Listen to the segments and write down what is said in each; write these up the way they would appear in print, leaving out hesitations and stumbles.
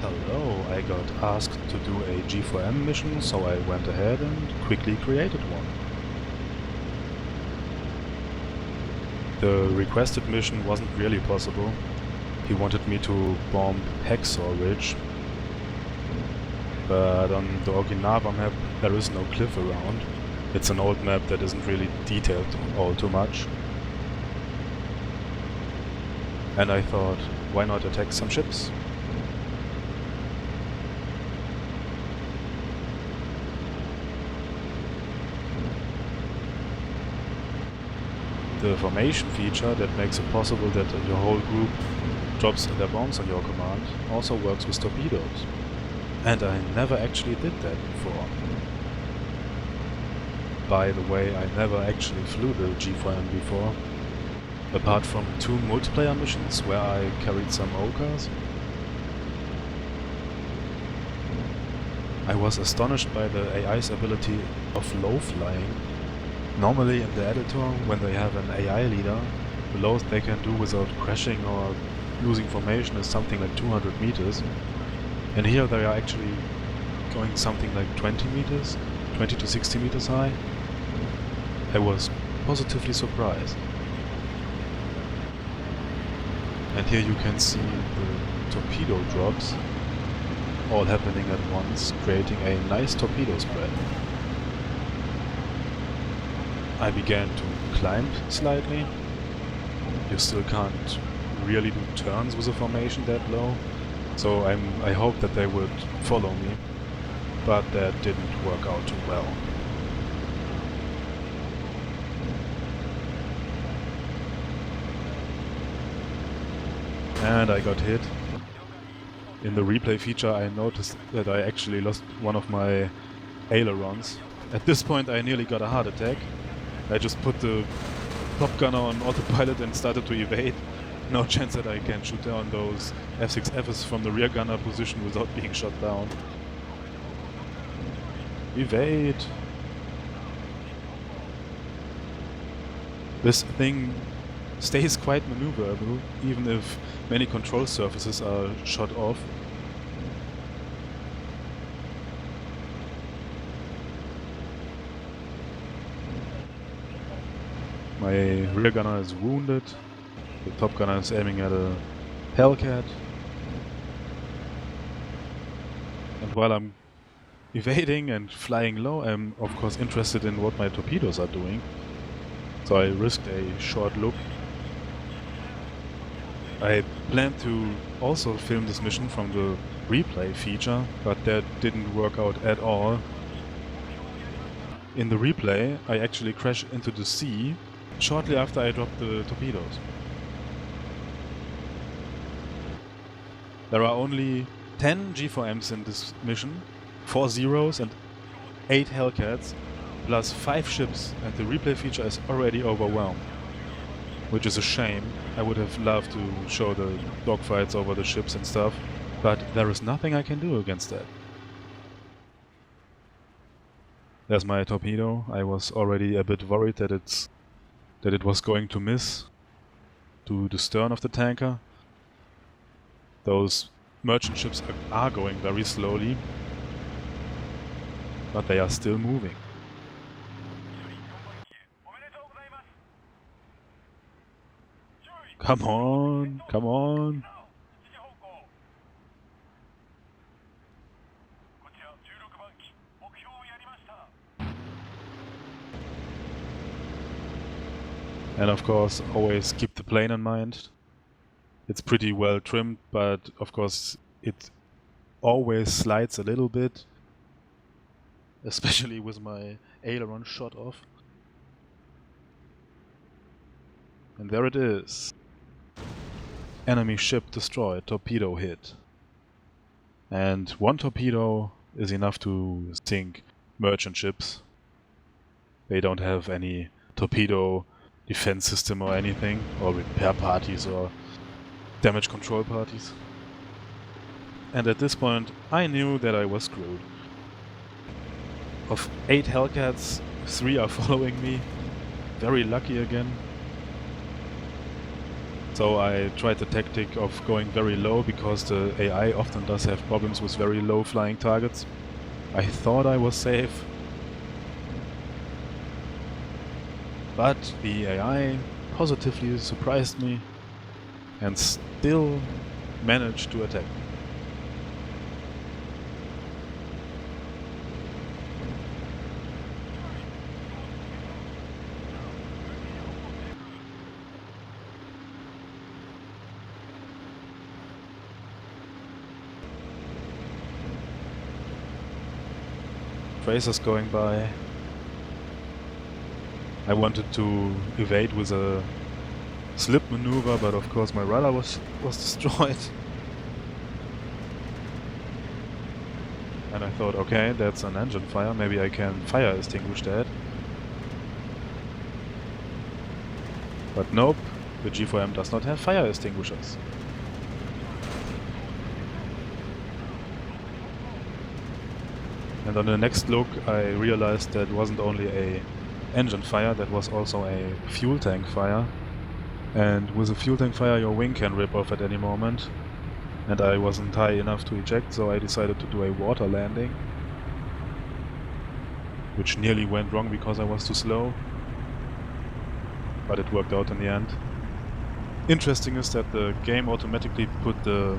Hello, I got asked to do a G4M mission, so I went ahead and quickly created one. The requested mission wasn't really possible. He wanted me to bomb Hacksaw Ridge, but on the Okinawa map there is no cliff around. It's an old map that isn't really detailed all too much. And I thought, why not attack some ships? The formation feature that makes it possible that your whole group drops their bombs on your command also works with torpedoes. And I never actually did that before. By the way, I never actually flew the G4M before, apart from 2 multiplayer missions where I carried some Okas. I was astonished by the AI's ability of low flying. Normally in the editor, when they have an AI leader, the lowest they can do without crashing or losing formation is something like 200 meters. And here they are actually going something like 20 meters, 20 to 60 meters high. I was positively surprised. And here you can see the torpedo drops all happening at once, creating a nice torpedo spread. I began to climb slightly. You still can't really do turns with a formation that low, so I hope that they would follow me, but that didn't work out too well. And I got hit. In the replay feature I noticed that I actually lost one of my ailerons. At this point I nearly got a heart attack. I just put the top gunner on autopilot and started to evade. No chance that I can shoot down those F6Fs from the rear gunner position without being shot down. Evade! This thing stays quite maneuverable, even if many control surfaces are shot off. My rear gunner is wounded. The top gunner is aiming at a Hellcat. And while I'm evading and flying low, I'm of course interested in what my torpedoes are doing. So I risked a short look. I planned to also film this mission from the replay feature, but that didn't work out at all. In the replay, I actually crashed into the sea shortly after I dropped the torpedoes. There are only 10 G4Ms in this mission, 4 Zeros and 8 Hellcats, plus 5 ships, and the replay feature is already overwhelmed. Which is a shame. I would have loved to show the dogfights over the ships and stuff, but there is nothing I can do against that. There's my torpedo. I was already a bit worried that it was going to miss to the stern of the tanker. Those merchant ships are going very slowly, but they are still moving. Come on, come on. And of course, always keep the plane in mind. It's pretty well trimmed, but of course it always slides a little bit, especially with my aileron shot off. And there it is. Enemy ship destroyed, torpedo hit. And 1 torpedo is enough to sink merchant ships. They don't have any torpedo defense system or anything, or repair parties or damage control parties. And at this point I knew that I was screwed. Of 8 Hellcats, 3 are following me. Very lucky again. So I tried the tactic of going very low because the AI often does have problems with very low flying targets. I thought I was safe, but the AI positively surprised me and still managed to attack me. Tracers going by. I wanted to evade with a slip maneuver, but of course my rudder was destroyed. And I thought, okay, that's an engine fire, maybe I can fire extinguish that. But nope, the G4M does not have fire extinguishers. And on the next look I realized that wasn't only a engine fire, that was also a fuel tank fire. And with a fuel tank fire your wing can rip off at any moment. And I wasn't high enough to eject, so I decided to do a water landing. Which nearly went wrong because I was too slow. But it worked out in the end. Interesting is that the game automatically put the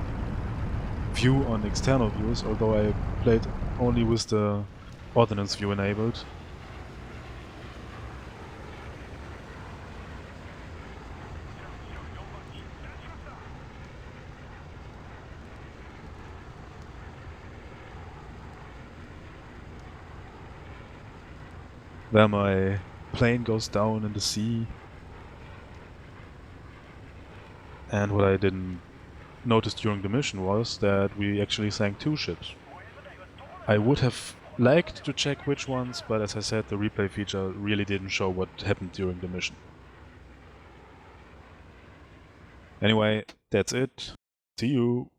view on external views, although I played only with the ordnance view enabled. There my plane goes down in the sea. And what I didn't notice during the mission was that we actually sank 2 ships. I would have liked to check which ones, but as I said, the replay feature really didn't show what happened during the mission. Anyway, that's it. See you!